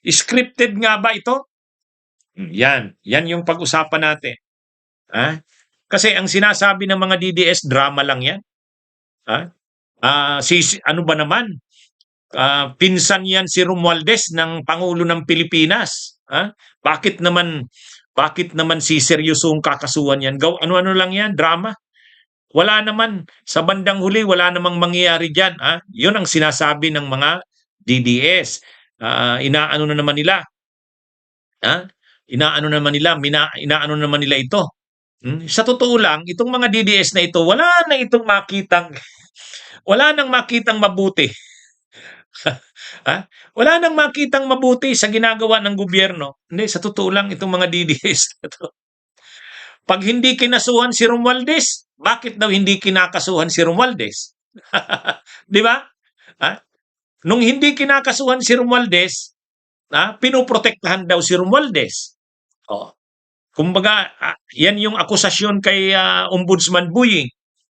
Scripted nga ba ito? Yan yung pag-usapan natin. Ha? Kasi ang sinasabi ng mga DDS, drama lang yan. Ha? Ano ba naman? Pinsan yan si Romualdez ng Pangulo ng Pilipinas. Ha? Bakit naman si seryosong kakasuhan yan? Ano-ano lang yan, drama. Wala naman, sa bandang huli, wala namang mangyayari dyan. Ha? Yun ang sinasabi ng mga DDS. Inaano na naman nila. Ha? Inaano naman nila ito. Sa totoo lang, itong mga DDS na ito, wala nang makitang mabuti. Ha? Wala nang makitang mabuti sa ginagawa ng gobyerno. Hindi, sa totoo lang, itong mga DDS na ito. Pag hindi kinasuhan si Romualdez, bakit daw hindi kinakasuhan si Romualdez? Di ba? Ha? Nung hindi kinakasuhan si Romualdez, pinoprotektahan daw si Romualdez. Oh. Kumbaga, yan yung akusasyon kay Ombudsman Buying.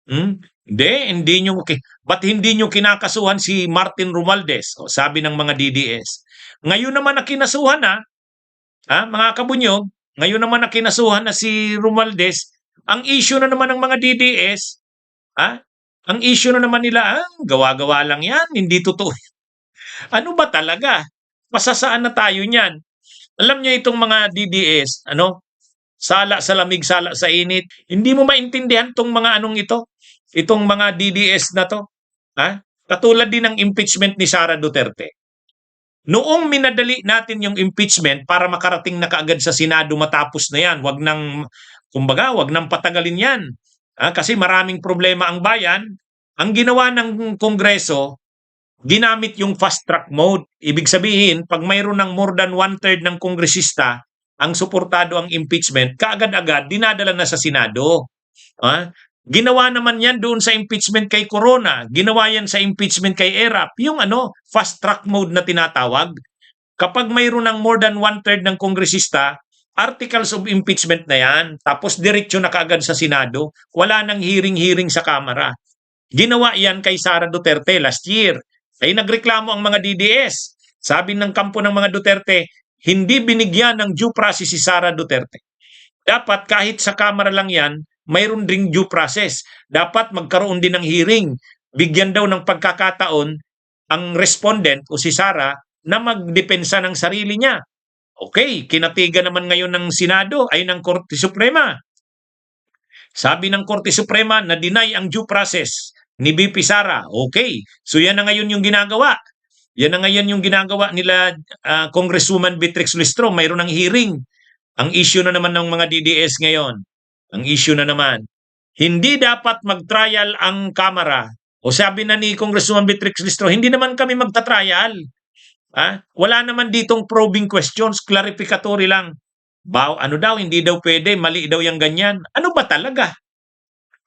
Hindi nyo, ba't hindi nyo kinakasuhan si Martin Romualdez? Sabi ng mga DDS. Ngayon naman na kinasuhan mga kabunyog, ngayon naman na kinasuhan na si Romualdez, ang issue na naman ng mga DDS, ang issue na naman nila, gawa-gawa lang yan, hindi totoo. Ano ba talaga? Pasasaan na tayo niyan. Alam niyo itong mga DDS, sala sa lamig, sala sa init. Hindi mo maintindihan itong mga itong mga DDS na to. Katulad din ng impeachment ni Sara Duterte. Noong minadali natin yung impeachment para makarating na kaagad sa Senado matapos na yan, wag nang patagalin yan. Kasi maraming problema ang bayan. Ang ginawa ng Kongreso, ginamit yung fast track mode. Ibig sabihin, pag mayroon ng more than 1/3 ng kongresista ang suportado ang impeachment, kaagad-agad dinadala na sa Senado. Ginawa naman yan doon sa impeachment kay Corona. Ginawa yan sa impeachment kay ERAP. Yung fast track mode na tinatawag. Kapag mayroon ng more than 1/3 ng kongresista, articles of impeachment na yan. Tapos diretsyo na kaagad sa Senado. Wala nang hearing sa Kamara. Ginawa yan kay Sara Duterte last year. Ay nagreklamo ang mga DDS. Sabi ng kampo ng mga Duterte, hindi binigyan ng due process si Sara Duterte. Dapat kahit sa Kamara lang yan, mayroon ding due process. Dapat magkaroon din ng hearing. Bigyan daw ng pagkakataon ang respondent o si Sara na magdepensa ng sarili niya. Okay, kinatigan naman ngayon ng Senado ay ng Korte Suprema. Sabi ng Korte Suprema na deny ang due process ni BP Sara. Okay, so yan na ngayon yung ginagawa. Yan na ngayon yung ginagawa nila Congresswoman Beatrix Lustro. Mayroon ng hearing. Ang issue na naman ng mga DDS ngayon. Ang issue na naman. Hindi dapat mag-trial ang Kamara. O sabi na ni Congresswoman Beatrix Lustro, hindi naman kami magta-trial. Wala naman ditong probing questions, clarificatory lang. Hindi daw pwede, mali daw yung ganyan. Ano ba talaga?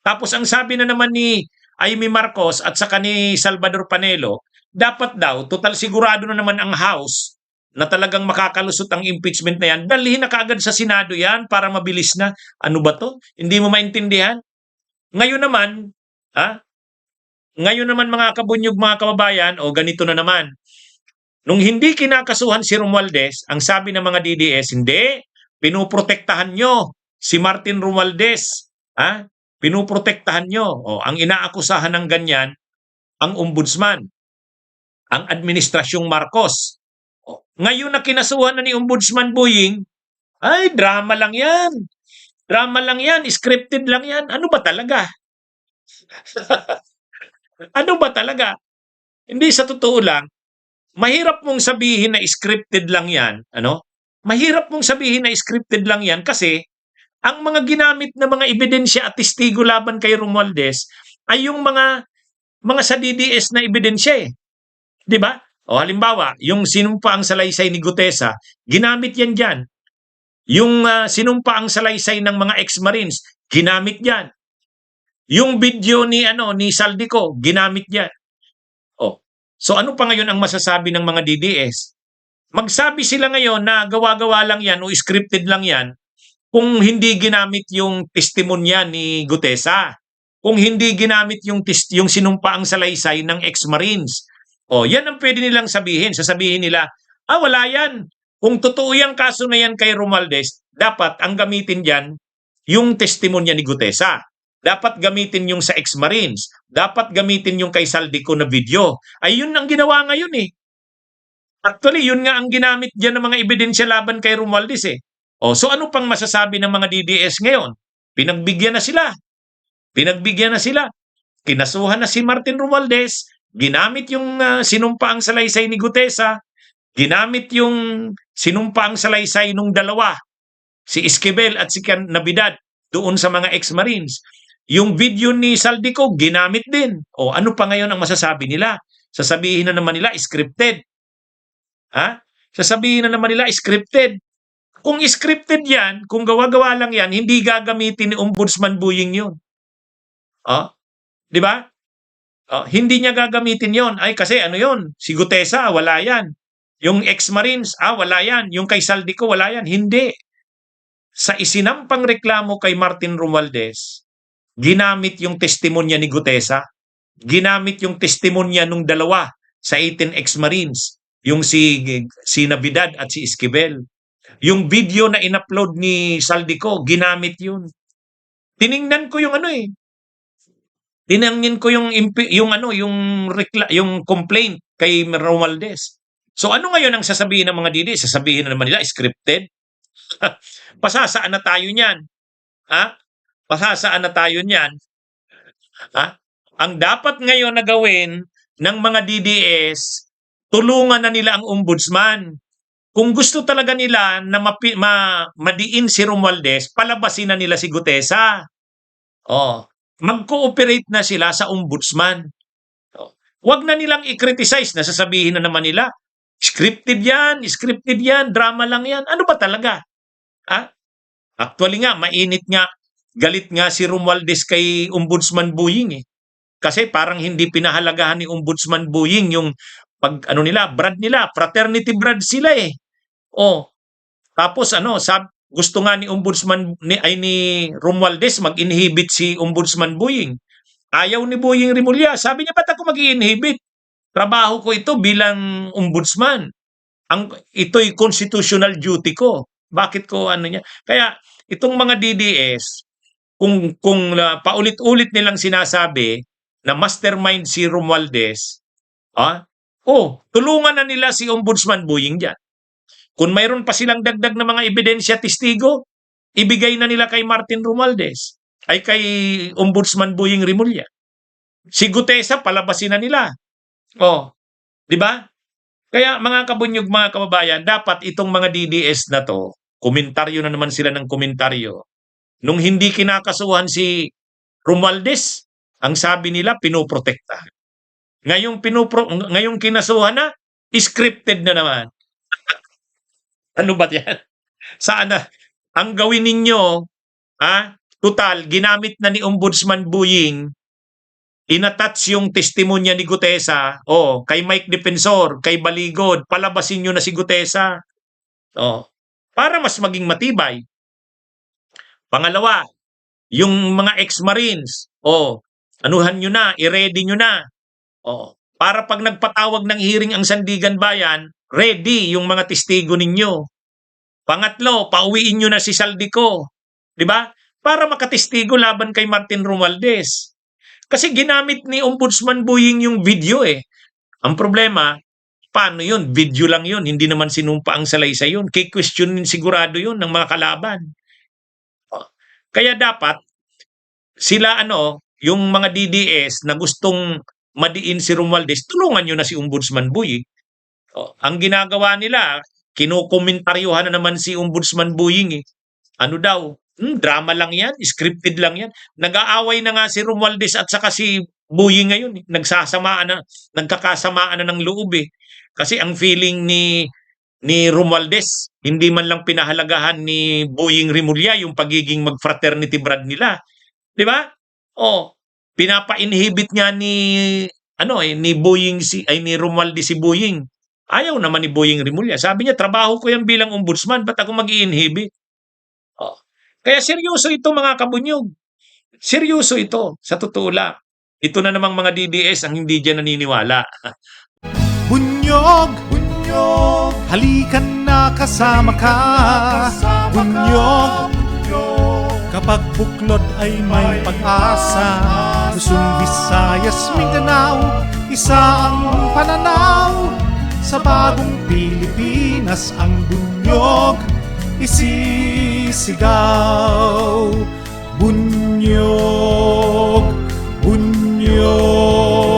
Tapos ang sabi na naman ni Amy Marcos at saka ni Salvador Panelo, dapat daw, total sigurado na naman ang House na talagang makakalusot ang impeachment na yan, dalhin na kaagad sa Senado yan para mabilis na. Ano ba to? Hindi mo maintindihan? Ngayon naman mga kabunyog, mga kababayan, ganito na naman. Nung hindi kinakasuhan si Romualdez, ang sabi ng mga DDS, hindi, pinuprotektahan nyo si Martin Romualdez. Pinuprotektahan nyo. Ang inaakusahan ng ganyan, ang ombudsman, ang administrasyong Marcos. Ngayon na kinasuhan na ni Ombudsman Buying, ay, drama lang yan. Drama lang yan, scripted lang yan. Ano ba talaga? Ano ba talaga? Hindi, sa totoo lang, mahirap mong sabihin na scripted lang yan. Mahirap mong sabihin na scripted lang yan kasi ang mga ginamit na mga ebidensya at testigo laban kay Romualdez ay yung mga sa DDS na ebidensya eh. 'Di ba? Halimbawa, yung sinumpaang salaysay ni Gutesa, ginamit yan diyan. Yung sinumpaang salaysay ng mga ex-Marines, ginamit yan. Yung video ni Saldico, ginamit yan. So ano pa ngayon ang masasabi ng mga DDS? Magsabi sila ngayon na gawa-gawa lang yan o scripted lang yan kung hindi ginamit yung testimonya ni Gutesa. Kung hindi ginamit yung sinumpaang salaysay ng ex-Marines. Yan ang pwede nilang sabihin. Sasabihin nila, Wala yan. Kung totoo yung kaso na yan kay Romualdez, dapat ang gamitin dyan yung testimonya ni Gutesa. Dapat gamitin yung sa ex-Marines. Dapat gamitin yung kay Saldico na video. Ay, yun ang ginawa ngayon eh. Actually, yun nga ang ginamit dyan ng mga ebidensya laban kay Romualdez eh. So ano pang masasabi ng mga DDS ngayon? Pinagbigyan na sila. Pinagbigyan na sila. Kinasuhan na si Martin Romualdez. Ginamit yung sinumpaang salaysay ni Gutesa. Ginamit yung sinumpaang salaysay nung dalawa, si Esquivel at si Nabidad, doon sa mga ex-Marines. Yung video ni Saldico, ginamit din. Ano pa ngayon ang masasabi nila? Sasabihin na naman nila, scripted. Sasabihin na naman nila, scripted. Kung scripted yan, kung gawa-gawa lang yan, hindi gagamitin ni Ombudsman Buying yun. Di ba? Hindi niya gagamitin yon. Ay, kasi ano yon? Si Gutesa, wala yan. Yung ex-Marines, wala yan. Yung kay Saldico, wala yan. Hindi. Sa isinampang reklamo kay Martin Romualdez, ginamit yung testimonya ni Gutesa, ginamit yung testimonya nung dalawa sa 18 ex-Marines, yung si Nabidad at si Esquivel. Yung video na in-upload ni Saldico, ginamit yun. Tiningnan ko yung tinangin ko yung complaint kay Romualdez. So ano ngayon ang sasabihin ng mga DD? Sasabihin na naman nila, scripted? Pasasaan na tayo niyan. Pasasaan na tayo niyan. Ang dapat ngayon na gawin ng mga DDS, tulungan na nila ang ombudsman. Kung gusto talaga nila na madiin si Romualdez, palabasin na nila si Gutesa. Mag-cooperate na sila sa ombudsman. Huwag na nilang i-criticize na sasabihin na naman nila, scripted yan, drama lang yan. Ano ba talaga? Actually nga, mainit nga, galit nga si Romualdez kay Ombudsman Buying eh. Kasi parang hindi pinahalagahan ni Ombudsman Buying yung brad nila, fraternity brad sila eh. Tapos gusto nga ni Ombudsman ni Romualdez mag-inhibit si Ombudsman Buying. Ayaw ni Buying Rimulya. Sabi niya, ba't ako mag-inhibit? Trabaho ko ito bilang ombudsman. Ito'y constitutional duty ko. Bakit ko niya? Kaya itong mga DDS, kung paulit-ulit nilang sinasabi na mastermind si Romualdez, tulungan na nila si Ombudsman Buying dyan. Kung mayroon pa silang dagdag na mga ebidensya, testigo, ibigay na nila kay Martin Romualdez, ay kay Ombudsman Buying Rimulya. Si Gutesa, palabasin na nila. Di ba? Kaya mga kabunyog, mga kababayan, dapat itong mga DDS na to, komentaryo na naman sila ng komentaryo. Nung hindi kinakasuhan si Romualdez, ang sabi nila, pinoprotekta. Ngayong kinasuhan na, scripted na naman. Ano ba yan? Saan na? Ang gawin ninyo, total, ginamit na ni Ombudsman Buying, inattach yung testimonya ni Gutesa, kay Mike Defensor, kay Baligod, palabasin nyo na si Gutesa. Para mas maging matibay. Pangalawa, yung mga ex-Marines, anuhan nyo na, i-ready nyo na. Para pag nagpatawag ng hearing ang Sandigan Bayan, ready yung mga testigo ninyo. Pangatlo, pauwiin nyo na si Saldico. Di ba? Para makatestigo laban kay Martin Romualdez. Kasi ginamit ni Ombudsman Buying yung video eh. Ang problema, paano yun? Video lang yun. Hindi naman sinumpa ang salaysay yun. K-questionin sigurado yun ng mga kalaban. Kaya dapat, sila yung mga DDS na gustong madiin si Romualdez, tulungan nyo na si Ombudsman Buying. Ang ginagawa nila, kinukomentaryuhan na naman si Ombudsman Buying eh. Ano daw? Drama lang yan, scripted lang yan. Nag-aaway na nga si Romualdez at saka si Buying ngayon. Nagkakasamaan na ng loob eh. Kasi ang feeling ni Romualdez, hindi man lang pinahalagahan ni Buying Rimulya yung pagiging mag-fraternity brad nila. Di ba? Pinapa-inhibit nga ni Buying ni Romualdez si Buying. Ayaw naman ni Buying Rimulya. Sabi niya, trabaho ko yan bilang ombudsman, ba't ako mag-i-inhibit? Kaya seryoso ito mga kabunyog. Seryoso ito, sa totoo lang. Ito na namang mga DDS ang hindi dyan naniniwala. Bunyog! Halikan na kasama ka, Bunyog. Kapag buklod ay may pag-asa, Luzon, Visayas, Mindanao, isa ang pananaw. Sa bagong Pilipinas ang bunyog isisigaw. Bunyog, bunyog.